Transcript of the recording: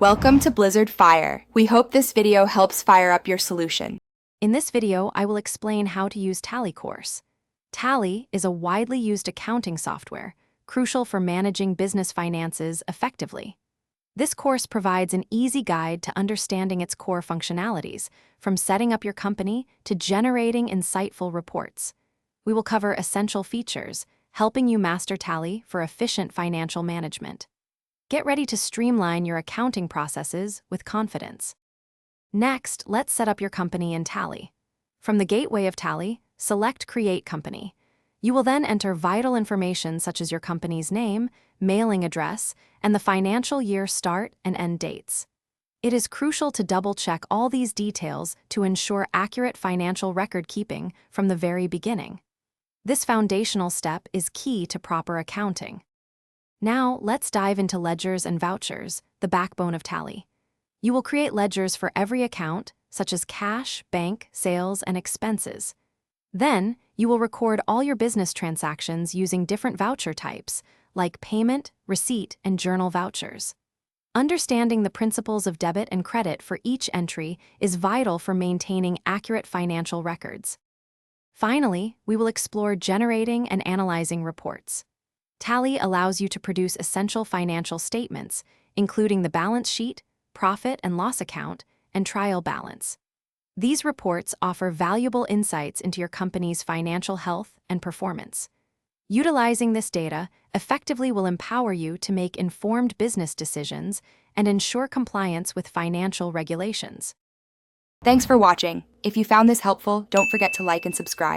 Welcome to Blizzard Fire. We hope this video helps fire up your solution. In this video, I will explain how to use Tally Course. Tally is a widely used accounting software, crucial for managing business finances effectively. This course provides an easy guide to understanding its core functionalities, from setting up your company to generating insightful reports. We will cover essential features, helping you master Tally for efficient financial management. Get ready to streamline your accounting processes with confidence. Next, let's set up your company in Tally. From the gateway of Tally, select Create Company. You will then enter vital information such as your company's name, mailing address, and the financial year start and end dates. It is crucial to double-check all these details to ensure accurate financial record keeping from the very beginning. This foundational step is key to proper accounting. Now, let's dive into ledgers and vouchers, the backbone of Tally. You will create ledgers for every account, such as cash, bank, sales, and expenses. Then, you will record all your business transactions using different voucher types, like payment, receipt, and journal vouchers. Understanding the principles of debit and credit for each entry is vital for maintaining accurate financial records. Finally, we will explore generating and analyzing reports. Tally allows you to produce essential financial statements, including the balance sheet, profit and loss account, and trial balance. These reports offer valuable insights into your company's financial health and performance. Utilizing this data effectively will empower you to make informed business decisions and ensure compliance with financial regulations. Thanks for watching. If you found this helpful, don't forget to like and subscribe.